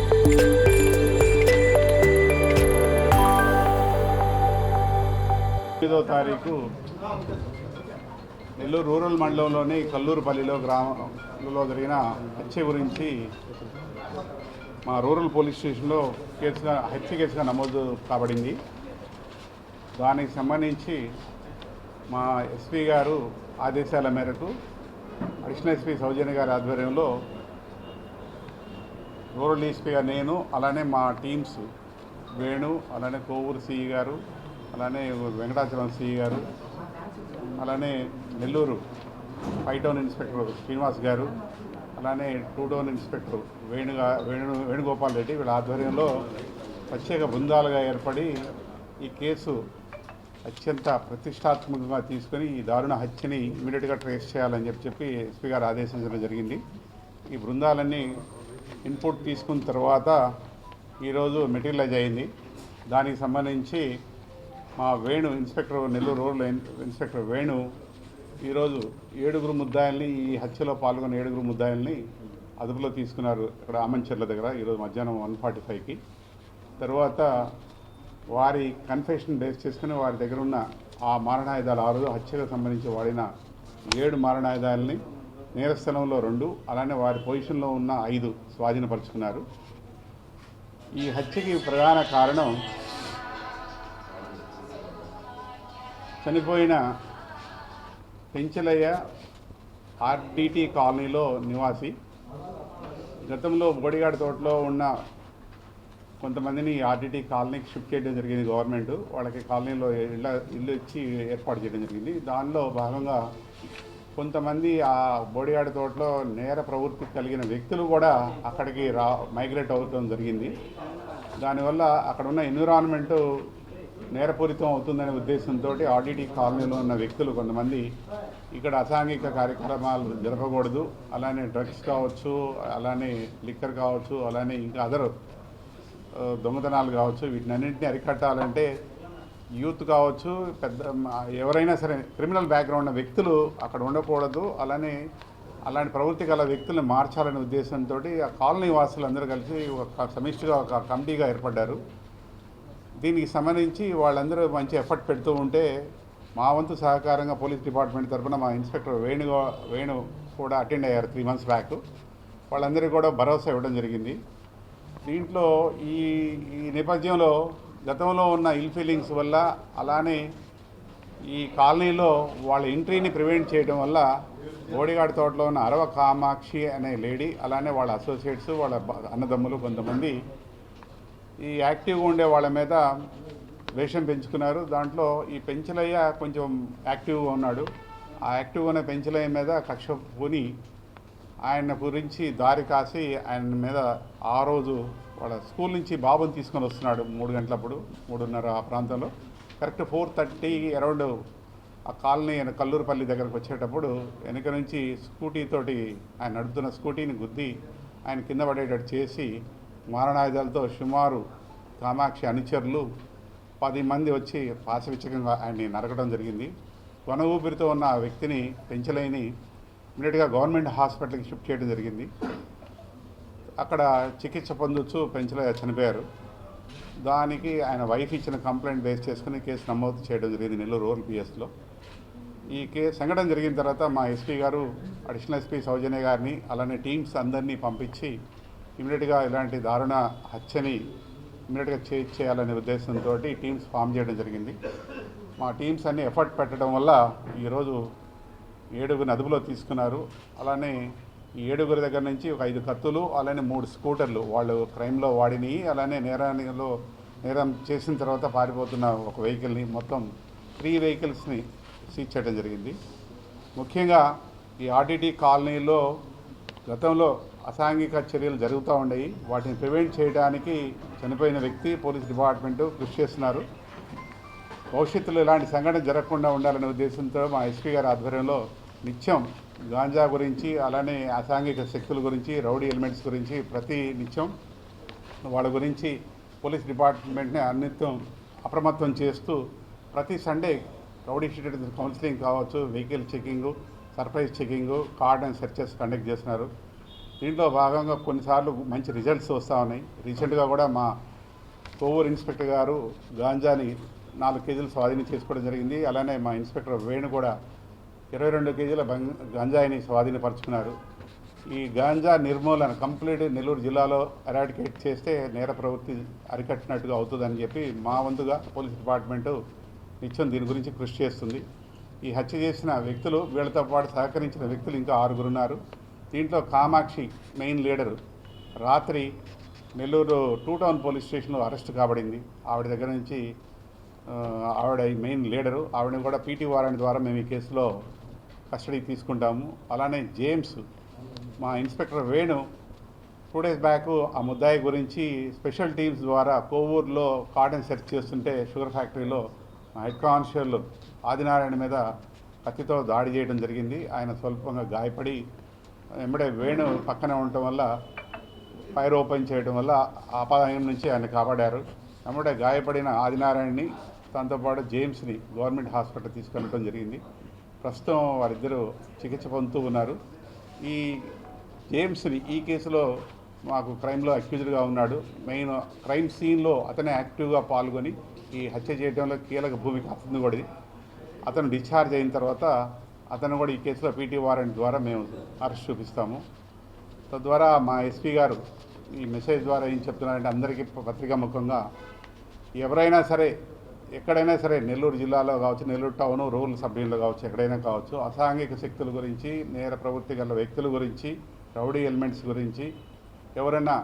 9వ తారీఖు నెల్లూరు రూరల్ మండలంలోని కల్లూరుపల్లిలో గ్రామంలో జరిగిన హత్య గురించి మా రూరల్ పోలీస్ స్టేషన్లో హత్య కేసుగా నమోదు కాబడింది. దానికి సంబంధించి మా ఎస్పీ గారు ఆదేశాల మేరకు అడిషనల్ ఎస్పీ సౌజన్య గారి ఆధ్వర్యంలో రూరల్ డీఎస్పీగా నేను, అలానే మా టీమ్స్ వేణు, అలానే కోవూరు సిఈ గారు, అలానే వెంకటాచలం సిఈ గారు, అలానే నెల్లూరు 5 టౌన్ ఇన్స్పెక్టర్ శ్రీనివాస్ గారు, అలానే 2 టౌన్ ఇన్స్పెక్టర్ వేణుగోపాల్ రెడ్డి వీళ్ళ ఆధ్వర్యంలో ప్రత్యేక బృందాలుగా ఏర్పడి ఈ కేసు అత్యంత ప్రతిష్టాత్మకంగా తీసుకొని ఈ దారుణ హత్యని ఇమీడియట్గా ట్రేస్ చేయాలని చెప్పి ఎస్పీ గారు ఆదేశించడం జరిగింది. ఈ బృందాలన్నీ ఇన్పుట్ తీసుకున్న తర్వాత ఈరోజు మెటీరియలైజ్ అయింది. దానికి సంబంధించి మా Venu inspector, Nellore rural inspector Venu ఈరోజు 7 ముద్దాయిల్ని, ఈ హత్యలో పాల్గొన్న 7 ముద్దాయిల్ని అదుపులో తీసుకున్నారు ఇక్కడ ఆమంచెర్ల దగ్గర ఈరోజు మధ్యాహ్నం 1:45కి. తర్వాత వారి కన్ఫెషన్ బేస్ చేసుకుని వారి దగ్గర ఉన్న ఆ మారణాయుధాలు 6 హత్యకు సంబంధించి వాడిన 7 మారణాయుధాలని నేరస్థలంలో 2, అలానే వారి పొజిషన్లో ఉన్న 5 స్వాధీనపరుచుకున్నారు. ఈ హత్యకి ప్రధాన కారణం చనిపోయిన పెంచలయ్య ఆర్డిటి కాలనీలో నివాసి. గతంలో బోడిగాడ్ తోటలో ఉన్న కొంతమందిని ఆర్డిటి కాలనీకి షిఫ్ట్ చేయడం జరిగింది గవర్నమెంట్. వాళ్ళకి కాలనీలో ఇల్లు ఇచ్చి ఏర్పాటు చేయడం జరిగింది. దానిలో భాగంగా కొంతమంది ఆ బోడిగాడ్ తోటలో నేర ప్రవృత్తి కలిగిన వ్యక్తులు కూడా అక్కడికి మైగ్రేట్ అవుతాం జరిగింది. దానివల్ల అక్కడ ఉన్న ఎన్విరాన్మెంటు నేరపూరితం అవుతుందనే ఉద్దేశంతో ఆర్డిటి కాలనీలో ఉన్న వ్యక్తులు కొంతమంది ఇక్కడ అసాంఘిక కార్యక్రమాలు జరపకూడదు, అలానే డ్రగ్స్ కావచ్చు, అలానే లిక్కర్ కావచ్చు, అలానే ఇంకా అదర్ దొంగతనాలు కావచ్చు, వీటినన్నింటినీ అరికట్టాలంటే యూత్ కావచ్చు, ఎవరైనా సరే క్రిమినల్ బ్యాక్గ్రౌండ్ ఉన్న వ్యక్తులు అక్కడ ఉండకూడదు, అలాంటి ప్రవృత్తి గల వ్యక్తులను మార్చాలనే ఉద్దేశంతో ఆ కాలనీ వాసులందరూ కలిసి ఒక సమిష్టిగా ఒక కమిటీగా ఏర్పడ్డారు. దీనికి సంబంధించి వాళ్ళందరూ మంచి ఎఫర్ట్ పెడుతూ ఉంటే మా వంతు సహకారంగా పోలీస్ డిపార్ట్మెంట్ తరఫున మా ఇన్స్పెక్టర్ వేణు కూడా అటెండ్ అయ్యారు 3 months బ్యాక్. వాళ్ళందరికీ కూడా భరోసా ఇవ్వడం జరిగింది. దీంట్లో ఈ నేపథ్యంలో గతంలో ఉన్న ఇల్ ఫీలింగ్స్ వల్ల, అలానే ఈ కాలనీలో వాళ్ళ ఎంట్రీని ప్రివెంట్ చేయడం వల్ల బోడిగాడ్ తోటలో ఉన్న అరవ కామాక్షి అనే లేడీ, అలానే వాళ్ళ అసోసియేట్స్, వాళ్ళ అన్నదమ్ములు కొంతమంది ఈ యాక్టివ్గా ఉండే వాళ్ళ మీద వేషం పెంచుకున్నారు. దాంట్లో ఈ పెంచలయ్య కొంచెం యాక్టివ్గా ఉన్నాడు. ఆ యాక్టివ్గా ఉన్న పెంచలయ్య మీద కక్ష పూని ఆయన గురించి దారి కాసి ఆయన మీద ఆ రోజు వాళ్ళ స్కూల్ నుంచి బాబుని తీసుకొని వస్తున్నాడు 3 గంటలప్పుడు, 3:30 ఆ ప్రాంతంలో. కరెక్ట్ 4:30 అరౌండ్ ఆ కాలనీ కల్లూరుపల్లి దగ్గరకు వచ్చేటప్పుడు వెనక నుంచి స్కూటీతోటి ఆయన నడుపుతున్న స్కూటీని గుద్ది ఆయన కింద పడేటట్టు చేసి మారణాయుధాలతో సుమారు కామాక్షి అనుచరులు 10 మంది వచ్చి పాశవిచ్చకంగా ఆయన్ని నరకడం జరిగింది. కొన ఊపిరితో ఉన్న ఆ వ్యక్తిని పెంచలేని ఇమీడియట్గా గవర్నమెంట్ హాస్పిటల్కి షిఫ్ట్ చేయడం జరిగింది. అక్కడ చికిత్స పొందొచ్చు పెంచలే చనిపోయారు. దానికి ఆయన వైఫ్ ఇచ్చిన కంప్లైంట్ బేస్ చేసుకుని కేసు నమోదు చేయడం జరిగింది నెల్లూరు రూరల్ పిఎస్లో. ఈ సంఘటన జరిగిన తర్వాత మా ఎస్పీ గారు అడిషనల్ ఎస్పీ సౌజన్య గారిని, అలానే టీమ్స్ అందరినీ పంపించి ఇమీడియట్గా ఇలాంటి దారుణ హత్యని ఇమీడియట్గా చేయాలనే ఉద్దేశంతో టీమ్స్ ఫామ్ చేయడం జరిగింది. మా టీమ్స్ అన్ని ఎఫర్ట్ పెట్టడం వల్ల ఈరోజు 7 అదుపులో తీసుకున్నారు. అలానే ఈ 7 దగ్గర నుంచి ఒక 5 కత్తులు, అలానే 3 స్కూటర్లు వాళ్ళు క్రైమ్లో వాడినవి, అలానే నేరం చేసిన తర్వాత పారిపోతున్న ఒక వెహికల్ని, మొత్తం 3 వెహికల్స్ని సీజ్ చేయడం జరిగింది. ముఖ్యంగా ఈ ఆర్డిటి కాలనీలో గతంలో అసాంఘిక చర్యలు జరుగుతూ ఉండేవి. వాటిని ప్రివెంట్ చేయడానికి చనిపోయిన వ్యక్తి, పోలీస్ డిపార్ట్మెంటు కృషి చేస్తున్నారు. భవిష్యత్తులో ఇలాంటి సంఘటన జరగకుండా ఉండాలనే ఉద్దేశంతో మా ఎస్పీ గారి ఆధ్వర్యంలో నిత్యం గాంజా గురించి, అలానే అసాంఘిక శక్తుల గురించి, రౌడీ ఎలిమెంట్స్ గురించి ప్రతి నిత్యం వాళ్ళ గురించి పోలీస్ డిపార్ట్మెంట్ని అన్నిత్యం అప్రమత్తం చేస్తూ ప్రతి సండే రౌడీ షీటెడ్ కౌన్సిలింగ్ కావచ్చు, vehicle checking, surprise checking, card and searches conduct చేస్తున్నారు. దీంట్లో భాగంగా కొన్నిసార్లు మంచి రిజల్ట్స్ వస్తూ ఉన్నాయి. రీసెంట్గా కూడా మా కోవూరు ఇన్స్పెక్టర్ గారు గాంజాని 4 కేజీలు స్వాధీనం చేసుకోవడం జరిగింది. అలానే మా ఇన్స్పెక్టర్ వేణు కూడా 22 కేజీల గంజాయిని స్వాధీనపరుచుకున్నారు. ఈ గాంజా నిర్మూలన కంప్లీట్ నెల్లూరు జిల్లాలో ఎరాడికేట్ చేస్తే నేర ప్రవృత్తి అరికట్టినట్టుగా అవుతుందని చెప్పి మా వంతుగా పోలీస్ డిపార్ట్మెంటు నిత్యం దీని గురించి కృషి చేస్తుంది. ఈ హత్య చేసిన వ్యక్తులు, వీళ్ళతో పాటు సహకరించిన వ్యక్తులు ఇంకా 6 ఉన్నారు. దీంట్లో కామాక్షి మెయిన్ లీడరు రాత్రి నెల్లూరు 2 టౌన్ పోలీస్ స్టేషన్లో అరెస్ట్ కాబడింది. ఆవిడ దగ్గర నుంచి ఆవిడ మెయిన్ లీడరు, ఆవిడని కూడా పీటీ వారెంట్ ద్వారా మేము ఈ కేసులో కస్టడీకి తీసుకుంటాము. అలానే జేమ్స్, మా ఇన్స్పెక్టర్ వేణు 2 డేస్ బ్యాక్ ఆ ముద్దాయి గురించి స్పెషల్ టీమ్స్ ద్వారా కోవూరులో కాటన్ సెర్చ్ చేస్తుంటే షుగర్ ఫ్యాక్టరీలో హెడ్ కానిస్టేబుల్ ఆదినారాయణ మీద కత్తితో దాడి చేయడం జరిగింది. ఆయన స్వల్పంగా గాయపడి వెంబడే వేణు పక్కనే ఉండటం వల్ల ఫైర్ ఓపెన్ చేయడం వల్ల అపాయం నుంచి ఆయన కాపాడారు. వెంబడే గాయపడిన ఆదినారాయణని దాంతోపాటు జేమ్స్ని గవర్నమెంట్ హాస్పిటల్ తీసుకెళ్ళడం జరిగింది. ప్రస్తుతం వారిద్దరూ చికిత్స పొందుతూ ఉన్నారు. ఈ జేమ్స్ని ఈ కేసులో మాకు క్రైమ్లో అక్యూజ్డ్గా ఉన్నాడు. మెయిన్ క్రైమ్ సీన్లో అతనే యాక్టివ్గా పాల్గొని ఈ హత్య చేయడంలో కీలక భూమిక అతను కూడా. అతను డిశ్చార్జ్ అయిన తర్వాత అతను కూడా ఈ కేసులో పీటీ వారెంట్ ద్వారా మేము అరెస్ట్ చూపిస్తాము. తద్వారా మా ఎస్పీ గారు ఈ మెసేజ్ ద్వారా ఏం చెప్తున్నారంటే అందరికీ పత్రికా ముఖంగా ఎవరైనా సరే ఎక్కడైనా సరే నెల్లూరు జిల్లాలో కావచ్చు, నెల్లూరు టౌన్ రూరల్ సబ్ డివిజన్లో కావచ్చు, ఎక్కడైనా కావచ్చు, అసాంఘిక శక్తుల గురించి, నేర ప్రవృత్తి గల వ్యక్తుల గురించి, రౌడీ ఎలిమెంట్స్ గురించి, ఎవరైనా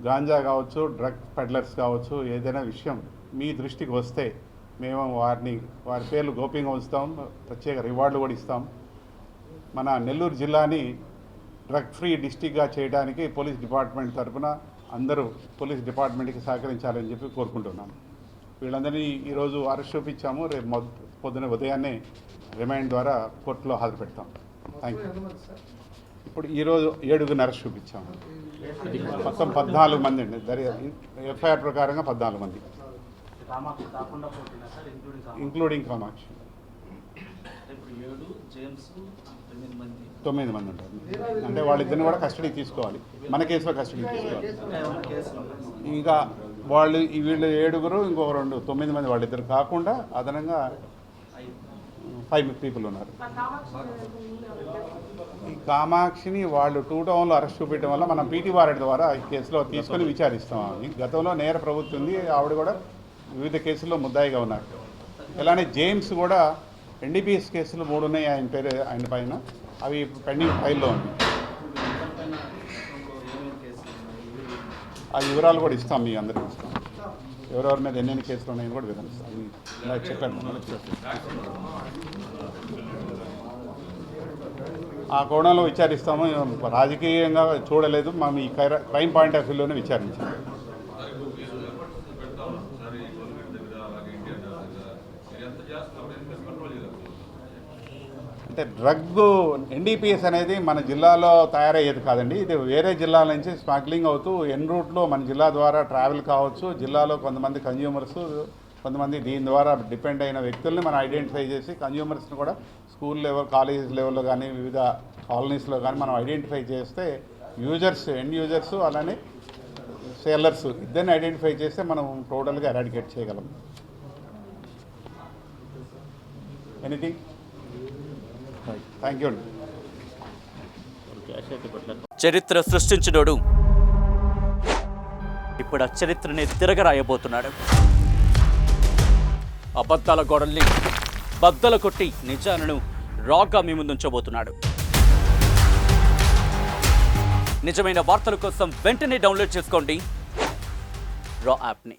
గాంజా కావచ్చు, డ్రగ్ పెడ్లర్స్ కావచ్చు, ఏదైనా విషయం మీ దృష్టికి వస్తే మేము వారి పేర్లు గోప్యంగా ఉంచుతాం, ప్రత్యేక రివార్డులు కూడా ఇస్తాం. మన నెల్లూరు జిల్లాని డ్రగ్ ఫ్రీ డిస్టిక్గా చేయడానికి పోలీస్ డిపార్ట్మెంట్ తరఫున అందరూ పోలీస్ డిపార్ట్మెంట్కి సహకరించాలని చెప్పి కోరుకుంటున్నాను. వీళ్ళందరినీ ఈరోజు అరెస్ట్ చూపించాము. రేపు పొద్దున ఉదయాన్నే రిమాండ్ ద్వారా కోర్టులో హాజరు పెడతాం. Thank you. ఇప్పుడు ఈరోజు 7 అరెస్ట్ చూపించాము. మొత్తం 14 మంది అండి. ఎఫ్ఐఆర్ ప్రకారంగా 14 మంది, ఇంక్లూడింగ్ కామాక్షి. 9 మంది ఉంటారు. అంటే వాళ్ళిద్దరిని కూడా కస్టడీకి తీసుకోవాలి, మన కేసులో కస్టడీకి తీసుకోవాలి. ఇంకా వీళ్ళు 7, ఇంకొక 2, 9 మంది వాళ్ళిద్దరు కాకుండా అదనంగా 5 పీపుల్ ఉన్నారు. ఈ కామాక్షిని వాళ్ళు 2 టౌన్లో అరెస్ట్ చూపించడం వల్ల మనం పీటీ వారెంట్ ద్వారా ఈ కేసులో తీసుకొని విచారిస్తాం. గతంలో నేర ప్రవృత్తి ఉంది, ఆవిడ కూడా వివిధ కేసుల్లో ముద్దాయిగా ఉన్నారు. ఇలానే జేమ్స్ కూడా ఎన్డీపీఎస్ కేసులు 3 ఉన్నాయి ఆయన పైన, అవి పెండింగ్ ఫైల్లో ఉన్నాయి. ఆ వివరాలు కూడా ఇస్తాం, మీ అందరికీ ఇస్తాం. ఎవరెవరి మీద ఎన్నెన్ని కేసులు ఉన్నాయని కూడా వివరిస్తాం. అది చెప్పాను. ఆ కోణంలో విచారిస్తాము. రాజకీయంగా చూడలేదు, మేము ఈ క్రైమ్ పాయింట్ ఆఫ్ వ్యూలోనే విచారించాము. అంటే డ్రగ్ ఎన్డీపీఎస్ అనేది మన జిల్లాలో తయారయ్యేది కాదండి. ఇది వేరే జిల్లాల నుంచి స్మగ్లింగ్ అవుతూ ఎన్ రూట్లో మన జిల్లా ద్వారా ట్రావెల్ కావచ్చు. జిల్లాలో కొంతమంది కన్జ్యూమర్స్, కొంతమంది దీని ద్వారా డిపెండ్ అయిన వ్యక్తుల్ని మనం ఐడెంటిఫై చేసి కన్జ్యూమర్స్ని కూడా స్కూల్ లెవెల్, కాలేజ్ లెవెల్లో కానీ వివిధ కాలనీస్లో కానీ మనం ఐడెంటిఫై చేస్తే యూజర్స్, ఎండ్ యూజర్స్, అలానే సేలర్స్ ఇద్దరిని ఐడెంటిఫై చేస్తే మనం టోటల్గా ఎరాడికేట్ చేయగలం. ఎనీథింగ్? థ్యాంక్ యూ అండి. చరిత్ర సృష్టించినోడు ఇప్పుడు ఆ చరిత్రని తిరగరాయబోతున్నాడు. అబద్ధాల గోడల్ని బద్దలు కొట్టి నిజాలను రాగా మీ ముందుంచబోతున్నాడు. నిజమైన వార్తల కోసం వెంటనే డౌన్లోడ్ చేసుకోండి రా యాప్ని.